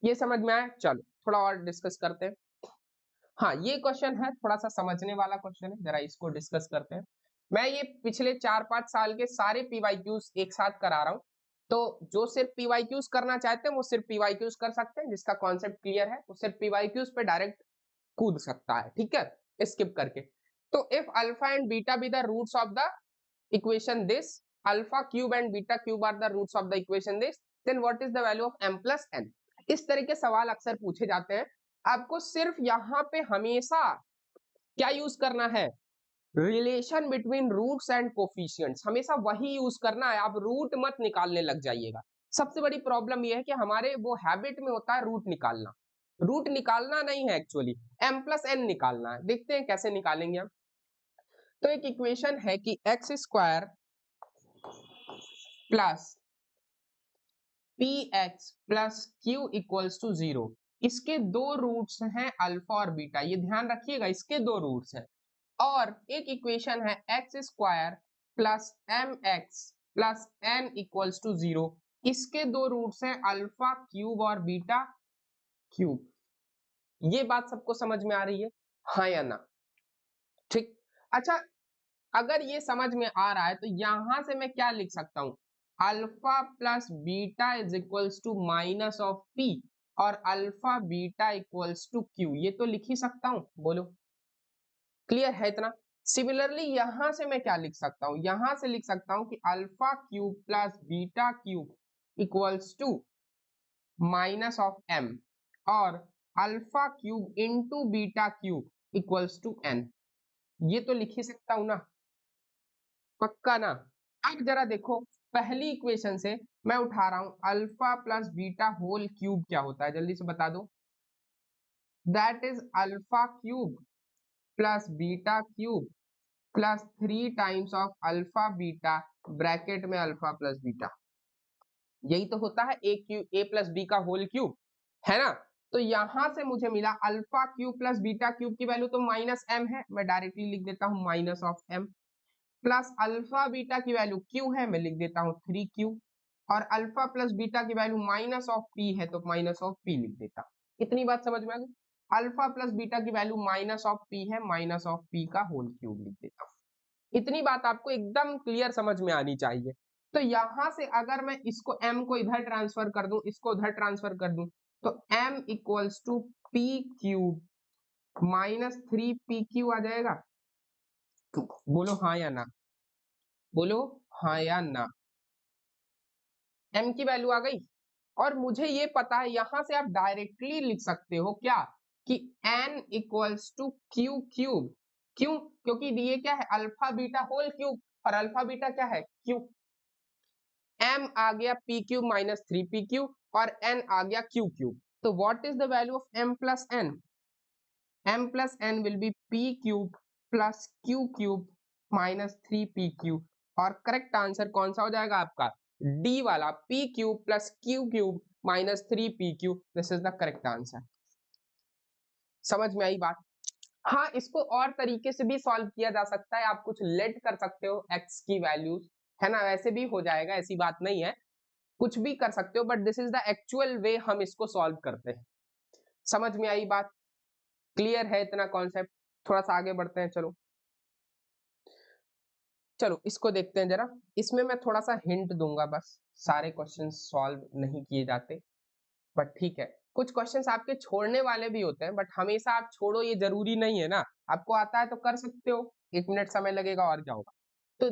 Speaker 1: ये समझ में आया? चलो थोड़ा और डिस्कस करते हैं। हाँ, ये क्वेश्चन है थोड़ा सा समझने वाला क्वेश्चन है, जरा इसको डिस्कस करते हैं। मैं ये पिछले 4-5 साल के सारे पीवाईक्यूज एक साथ करा रहा हूँ, तो जो सिर्फ पीवाईक्यूज करना चाहते हैं वो सिर्फ पीवाईक्यूज कर सकते हैं, जिसका कॉन्सेप्ट क्लियर है वो सिर्फ पीवाईक्यूज पे डायरेक्ट कूद सकता है, ठीक है, स्किप करके। तो if alpha and beta be the roots of the equation this, alpha cube and beta cube are the roots of the equation this, then what is the value of m plus n। इस तरह के सवाल अक्सर पूछे जाते हैं। आपको सिर्फ यहाँ पे हमेशा क्या यूज करना है, relation between roots and coefficients, हमेशा वही यूज करना है, आप रूट मत निकालने लग जाइएगा। सबसे बड़ी प्रॉब्लम यह है कि हमारे वो हैबिट में होता है रूट निकालना, रूट निकालना नहीं है एक्चुअली, m प्लस n निकालना है। देखते हैं कैसे निकालेंगे हम। तो एक इक्वेशन है कि x square plus p x plus q equals to 0, इसके दो रूट्स हैं अल्फा और बीटा, ये ध्यान रखिएगा, इसके दो रूट्स हैं। और एक इक्वेशन है x square plus m x plus n equals to 0, इसके दो रूट्स हैं अल्फा क्यूब और बीटा क्यूब। ये बात सबको समझ में आ रही है, हाँ या ना? ठीक, अच्छा, अगर ये समझ में आ रहा है तो यहां से मैं क्या लिख सकता हूं, alpha plus beta is equals to minus of p और alpha beta equals to q, ये तो लिख ही सकता हूं, बोलो क्लियर है इतना? सिमिलरली यहां से मैं क्या लिख सकता हूं, यहां से लिख सकता हूं कि alpha cube plus beta cube equals to minus of m, और alpha cube into beta cube equals to n. ये तो लिख ही सकता हूं ना, पक्का ना। अब जरा देखो, पहली इक्वेशन से मैं उठा रहा हूं alpha plus beta whole cube क्या होता है, जल्दी से बता दो। That is alpha cube plus beta cube plus 3 times of alpha beta bracket में अल्फा प्लस बीटा। यही तो होता है ए प्लस बी का होल क्यूब, है ना। तो यहां से मुझे मिला alpha cube plus beta cube की वैल्यू तो माइनस एम है, मैं डायरेक्टली लिख देता हूं minus of M, plus alpha beta की वैल्यू क्यू है, मैं लिख देता हूं 3Q, और अल्फा प्लस बीटा की वैल्यू माइनस ऑफ पी है तो माइनस ऑफ पी लिख देता हूं। इतनी बात समझ में आ गई। अल्फा प्लस बीटा की वैल्यू माइनस ऑफ पी है, माइनस ऑफ पी का होल क्यूब लिख देता हूं। इतनी बात आपको एकदम क्लियर समझ में आनी चाहिए। तो यहां से अगर मैं इसको m को इधर ट्रांसफर कर दूं, इसको उधर ट्रांसफर कर दूं, तो m equals to p cube minus 3PQ आ जाएगा। बोलो हाँ या ना, बोलो हाँ या ना। m की वैल्यू आ गई, और मुझे ये पता है यहां से आप डायरेक्टली लिख सकते हो क्या, कि n equals to q cube. क्यों? क्योंकि ये क्या है, अल्फा बीटा होल क्यूब, और अल्फा बीटा क्या है, क्यू। m आ गया पी क्यूब माइनस 3PQ, और n आ गया क्यू क्यूब। तो what is the value of m plus n? m plus n will be p cube plus q cube minus 3PQ, और correct answer कौन सा हो जाएगा आपका, डी वाला, p cube plus q cube minus 3PQ। This is the correct answer. समझ में आई बात? हाँ, इसको और तरीके से भी सॉल्व किया जा सकता है, आप कुछ लेट कर सकते हो x की वैल्यूज, है ना, वैसे भी हो जाएगा, ऐसी बात नहीं है, कुछ भी कर सकते हो, but this is the actual way हम इसको सॉल्व करते हैं। समझ में आई बात? क्लियर है इतना कॉन्सेप्ट? थोड़ा सा आगे बढ़ते हैं, चलो चलो इसको देखते हैं जरा। इसमें मैं थोड़ा सा हिंट दूंगा, बस सारे क्वेश्चन सॉल्व नहीं किए जाते, बट ठीक है, कुछ क्वेश्चंस आपके छोड़ने वाले भी होते हैं, बट हमेशा आप छोड़ो ये जरूरी नहीं है ना, आपको आता है तो कर सकते हो, 1 मिनट समय लगेगा और क्या होगा। तो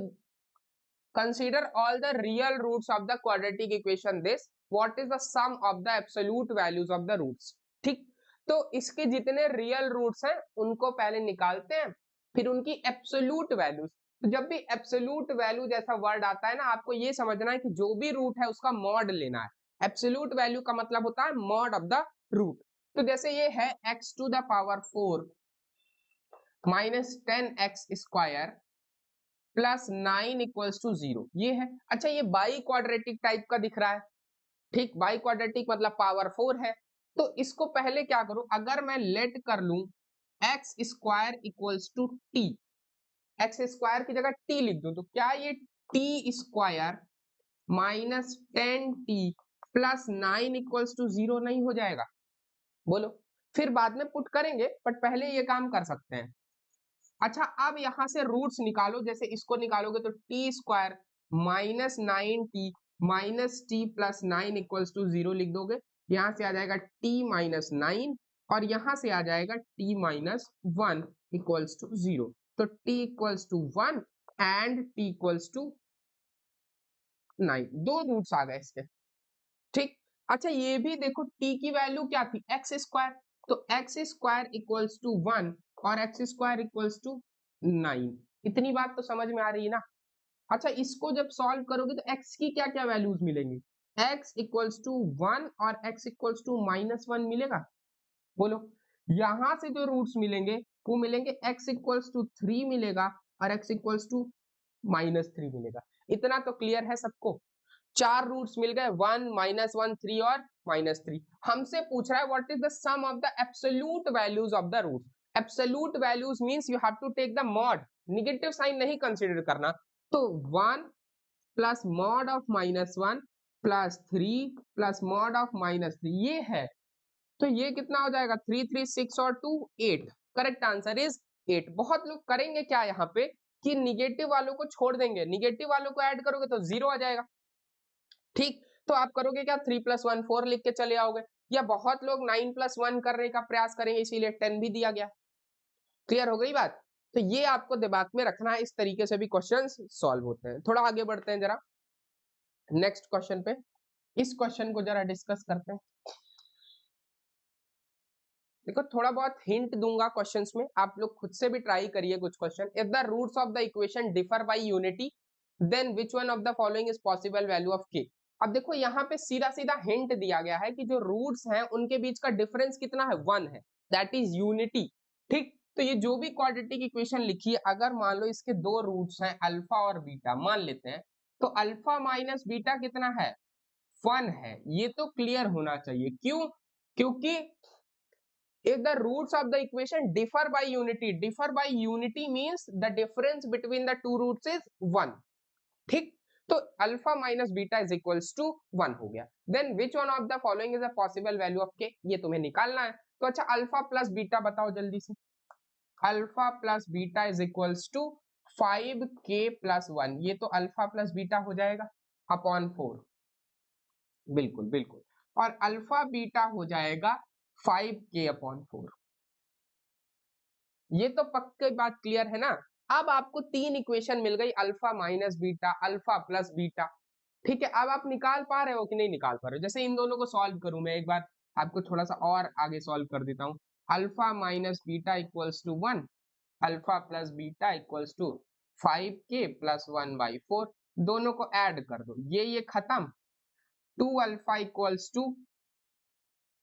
Speaker 1: consider all the real roots of the quadratic equation, this what is the sum of the absolute values of the roots। ठीक, तो इसके जितने रियल रूट्स हैं उनको पहले निकालते हैं, फिर उनकी एब्सोल्यूट वैल्यूज। तो जब भी एब्सोल्यूट वैल्यू जैसा वर्ड आता है ना, आपको ये समझना है कि जो भी रूट है उसका मॉड लेना है। एब्सोल्यूट वैल्यू का मतलब होता है मॉड ऑफ द रूट। तो जैसे ये है x to the power 4 minus 10x square plus 9 equals to 0, ये है। अच्छा, ये बाई क्वाड्रेटिक टाइप का दिख रहा है, ठीक, बाई क्वाड्रेटिक मतलब पावर 4 है। तो इसको पहले क्या करूं, अगर मैं लेट कर लूं x square equals to t, x square की जगह टी लिख दूं, तो क्या ये t square minus 10t plus 9 equals to 0 नहीं हो जाएगा? बोलो, फिर बाद में पुट करेंगे, बट पहले ये काम कर सकते हैं। अच्छा, अब यहां से रूट्स निकालो, जैसे इसको निकालोगे तो t square minus 9t minus t plus 9 equals to 0 लिख दोगे, यहां से आ जाएगा t माइनस 9, और यहां से आ जाएगा t माइनस 1 इक्वल्स टू 0। तो t equals to 1 and t equals to 9, दो रूट्स आ गए इसके, ठीक। अच्छा, ये भी देखो t की वैल्यू क्या थी, एक्स स्क्वायर, तो एक्स स्क्वायर इक्वल्स टू 1 और एक्स स्क्वायर इक्वल्स टू 9। इतनी बात तो समझ में आ रही है ना। अच्छा, इसको जब सॉल्व करोगे तो x की क्या क्या वैल्यूज मिलेंगी, x इक्वल्स टू 1 और x इक्वल्स टू माइनस 1 मिलेगा। बोलो, यहां से जो रूट्स मिलेंगे वो मिलेंगे, x इक्वल्स टू 3 मिलेगा और x इक्वल्स टू माइनस 3 मिलेगा। इतना तो क्लियर है सबको? चार रूट्स मिल गए, 1 माइनस 1 3 और माइनस 3। हमसे पूछ रहा है what is the sum of the absolute values of the root. Absolute values means you have to take the mod, negative sign नहीं कंसीडर करना। तो 1 plus mod of minus 1 plus 3 plus mod of minus 3, ये है। तो ये कितना हो जाएगा, 3 3 6 और 2 8। Correct answer is 8। बहुत लोग करेंगे क्या यहाँ पे कि निगेटिव वालों को छोड़ देंगे, निगेटिव वालों को ऐड करोगे तो 0 आ जाएगा, ठीक। तो आप करोगे क्या, 3 प्लस 1 4 लिख के चले आओगे, या बहुत लोग 9 प्लस 1 करने का प्रयास करेंगे, इसीलिए 10 भी दिया गया। क्लियर हो गई बात? तो ये आपको दिमाग में रखना है, इस तरीके से भी क्वेश्चंस सॉल्व होते हैं। थोड़ा आगे बढ़ते हैं जरा नेक्स्ट क्वेश्चन पे, इस क्वेश्चन को जरा डिस्कस करते हैं। देखो थोड़ा बहुत हिंट दूंगा क्वेश्चंस में, आप लोग खुद से भी ट्राई करिए कुछ question. If the roots of the equation differ by unity then which one of the following is possible value of k. अब देखो यहाँ पे सीधा सीधा हिंट दिया गया है कि जो रूट्स हैं उनके बीच का डिफरेंस कितना है, 1 है, दैट इज यूनिटी। ठीक, तो ये जो भी क्वाड्रेटिक इक्वेशन लिखी है, अगर मान लो इसके दो रूट्स हैं अल्फा और बीटा मान लेते हैं, तो अल्फा माइनस बीटा कितना है, 1 है। ये तो क्लियर होना चाहिए, क्यों, क्योंकि if the roots of the equation differ by unity means the difference between the two roots is 1। ठीक, तो alpha minus beta is equals to 1 हो गया। Then which one of the following is a possible value of k, ये तुम्हें निकालना है। तो अच्छा अल्फा प्लस बीटा बताओ जल्दी से। Alpha plus beta is equals to 5k plus 1, ये तो अल्फा प्लस बीटा हो जाएगा अपॉन 4, बिल्कुल बिल्कुल, और अल्फा बीटा हो जाएगा 5k अपॉन 4। ये तो पक्की बात क्लियर है ना। अब आपको तीन इक्वेशन मिल गई, alpha minus beta, alpha plus beta. ठीक है, अब आप निकाल पा रहे हो कि नहीं निकाल पा रहे हो। जैसे इन दोनों को सॉल्व करूं मैं एक बार, आपको थोड़ा सा और आगे सॉल्व कर देता हूं। Alpha minus beta equals to 1, alpha plus beta equals to 5k plus 1/4। दोनों को ऐड कर दो, ये खत्म। 2 alpha equals to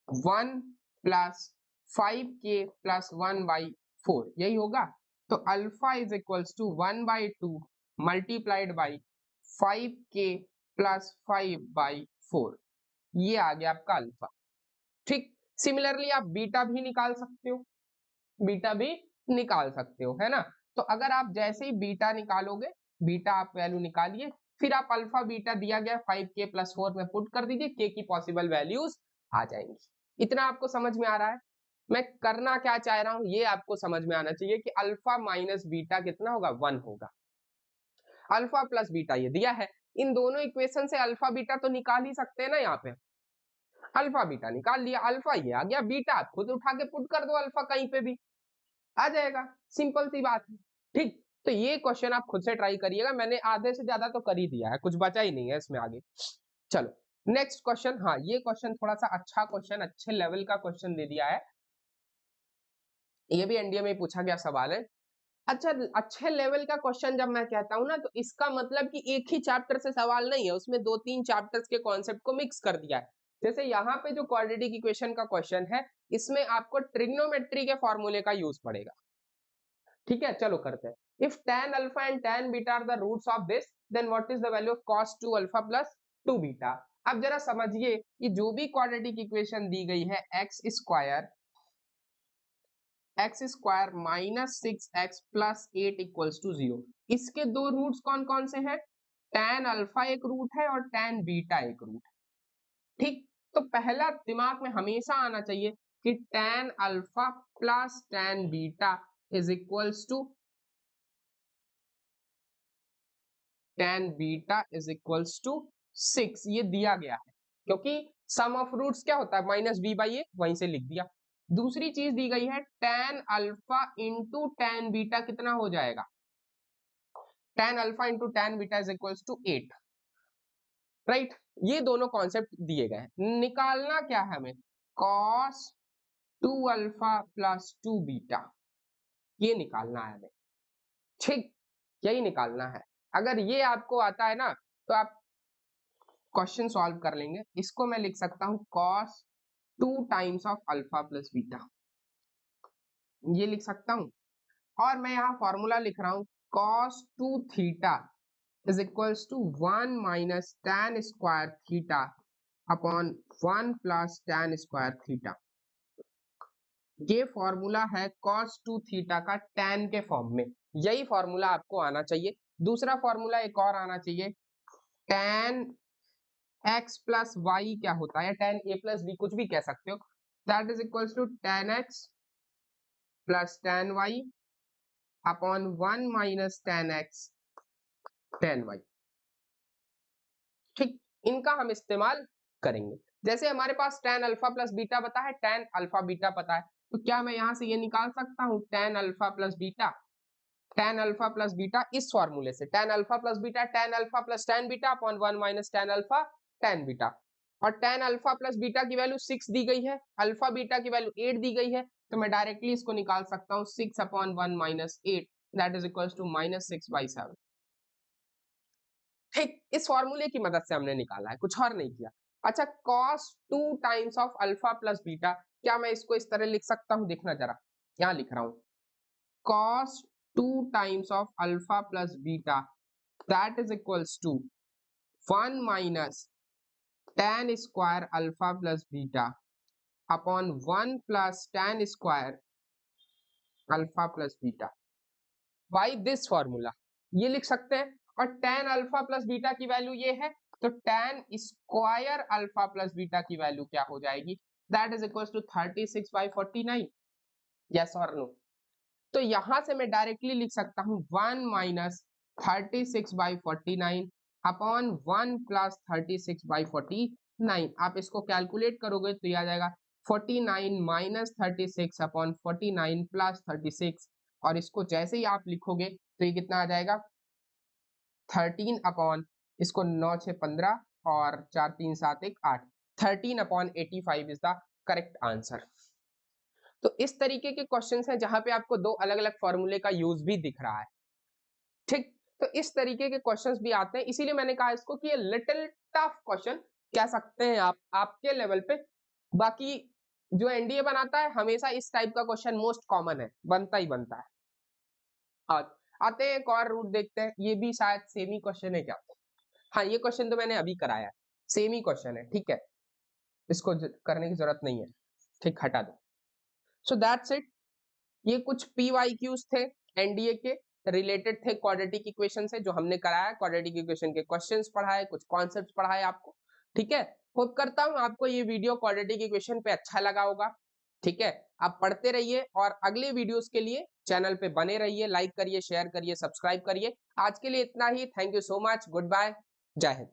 Speaker 1: 1 plus 5k plus 1/4, यही होगा। तो alpha is equals to 1/2 multiplied by 5k plus 5/4, ये आ गया आपका अल्फा। ठीक, सिमिलरली आप बीटा भी निकाल सकते हो, बीटा भी निकाल सकते हो, है ना। तो अगर आप जैसे ही बीटा निकालोगे, बीटा आप वैल्यू निकालिए, फिर आप अल्फा बीटा दिया गया 5k प्लस 4 में पुट कर दीजिए, k की पॉसिबल वैल्यूज आ जाएंगी। इतना आपको समझ में आ रहा है मैं करना क्या चाह रहा हूं, ये आपको समझ में आना चाहिए कि अल्फा माइनस बीटा कितना होगा, 1 होगा। अल्फा प्लस बीटा ये दिया है, इन दोनों इक्वेशन से अल्फा बीटा तो निकाल ही सकते हैं ना। यहाँ पे अल्फा बीटा निकाल लिया, अल्फा ये आ गया, बीटा आप खुद उठा के पुट कर दो अल्फा कहीं पे भी आ जाएगा, सिंपल सी बात है। ठीक, तो ये क्वेश्चन आप खुद से ट्राई करिएगा, मैंने आधे से ज्यादा तो कर ही दिया है, कुछ बचा ही नहीं है इसमें आगे। चलो नेक्स्ट क्वेश्चन, हाँ ये क्वेश्चन थोड़ा सा अच्छा क्वेश्चन, अच्छे लेवल का क्वेश्चन दे दिया है, ये भी एनडीए में पूछा गया सवाल है। अच्छा, अच्छे लेवल का क्वेश्चन जब मैं कहता हूं ना, तो इसका मतलब कि एक ही चैप्टर से सवाल नहीं है, उसमें 2-3 चैप्टर्स के कॉन्सेप्ट को मिक्स कर दिया है। जैसे यहाँ पे जो क्वाड्रेटिक इक्वेशन का क्वेश्चन है, इसमें आपको ट्रिग्नोमेट्री के फॉर्मूले का यूज पड़ेगा। ठीक है, चलो करते हैं। If tan alpha and tan beta are the roots of this, then what is the value of cos 2 alpha plus 2 beta. अब जरा समझिए कि जो भी क्वाड्रेटिक इक्वेशन दी गई है, x square minus 6x plus 8 equals to 0, इसके दो रूट्स कौन कौन से हैं, tan अल्फा एक रूट है और tan बीटा एक रूट है। ठीक, तो पहला दिमाग में हमेशा आना चाहिए कि tan alpha plus tan beta is equals to tan beta is equals to 6, ये दिया गया है, क्योंकि सम ऑफ रूट्स क्या होता है, माइनस बी बाई ए, वहीं से लिख दिया। दूसरी चीज दी गई है tan alpha into tan beta कितना हो जाएगा, tan alpha into tan beta is equals to 8, right. ये दोनों कॉन्सेप्ट दिए गए हैं, निकालना क्या है हमें, cos 2 अल्फा प्लस 2 बीटा, ये निकालना है हमें। ठीक, यही निकालना है। अगर ये आपको आता है ना, तो आप क्वेश्चन सॉल्व कर लेंगे। इसको मैं लिख सकता हूं cos 2 times of alpha plus beta, ये लिख सकता हूं। और मैं यहाँ फॉर्मूला लिख रहा हूं cos 2 theta is equals to 1 minus tan square theta upon 1 plus tan square theta. ये फॉर्मूला है cos 2 थीटा का tan के फॉर्म में, यही फॉर्मूला आपको आना चाहिए। दूसरा फॉर्मूला एक और आना चाहिए, tan x प्लस वाई क्या होता है, tan a प्लस b कुछ भी कह सकते हो, that is equals to tan x plus tan y upon 1 minus tan x tan y। ठीक, इनका हम इस्तेमाल करेंगे। जैसे हमारे पास tan अल्फा प्लस बीटा पता है, tan अल्फा बीटा पता है, तो क्या मैं यहां से ये निकाल सकता हूं tan alpha plus beta, tan alpha plus beta इस फॉर्मूले से, tan alpha plus beta tan alpha plus tan beta upon 1 minus tan alpha tan beta, और tan अल्फा प्लस बीटा की वैल्यू 6 दी गई है, अल्फा बीटा की वैल्यू 8 दी गई है, तो मैं डायरेक्टली इसको निकाल सकता हूं 6 upon 1 minus 8 that is equals to -6/7। ठीक, इस फॉर्मूले की मदद से हमने निकाला है, कुछ और नहीं किया। अच्छा, cos 2 times of alpha plus beta, क्या मैं इसको इस तरह लिख सकता हूं? देखना जरा, यहां लिख रहा हूं cos 2 times of alpha plus beta that is equals to 1 minus tan square alpha plus beta upon 1 plus tan square alpha plus beta by this formula, ये लिख सकते हैं। और tan अल्फा प्लस बीटा की वैल्यू ये है, तो tan square alpha plus beta की वैल्यू क्या हो जाएगी? That is equals to 36/49। Yes और नो? तो यहां से मैं डायरेक्टली लिख सकता हूं 1 माइनस 36/49 अपॉन 1 प्लस 36/49। आप इसको कैलकुलेट करोगे तो ये आ जाएगा 49 माइनस 36 अपॉन 49 प्लस 36, और इसको जैसे ही आप लिखोगे तो ये कितना आ जाएगा 13 अपॉन, इसको 9 6 15 और 4 3 7 1 8, 13 upon 85 is the correct answer. तो इस तरीके के क्वेश्चंस हैं जहां पे आपको दो अलग अलग फॉर्मूले का यूज भी दिख रहा है। ठीक, तो इस तरीके के क्वेश्चंस भी आते हैं, इसीलिए मैंने कहा इसको कि ये लिटिल टफ क्वेश्चन कह सकते हैं आप आपके लेवल पे। बाकी जो एनडीए बनाता है हमेशा इस टाइप का क्वेश्चन मोस्ट कॉमन है, बनता ही बनता है। आते हैं एक और रूट देखते हैं, ये भी शायद सेम ही क्वेश्चन है क्या? हाँ, ये क्वेश्चन तो मैंने अभी कराया है, सेम ही क्वेश्चन है, ठीक है, इसको करने की जरूरत नहीं है, ठीक, हटा दो। सो दैट्स इट, ये कुछ पीवाईक्यूज थे एनडीए के, रिलेटेड थे क्वाड्रेटिक इक्वेशन से, जो हमने कराया, क्वाड्रेटिक इक्वेशन के क्वेश्चंस पढ़ाए, कुछ कॉन्सेप्ट्स पढ़ाए आपको, ठीक है। होप करता हूं आपको ये वीडियो क्वाड्रेटिक इक्वेशन पे अच्छा लगा होगा, ठीक है। आप पढ़ते रहिए और अगले वीडियोस के लिए चैनल पे बने रहिए, लाइक करिए, शेयर करिए, सब्सक्राइब करिए। आज के लिए इतना ही, thank you so much, good bye, जय हिंद।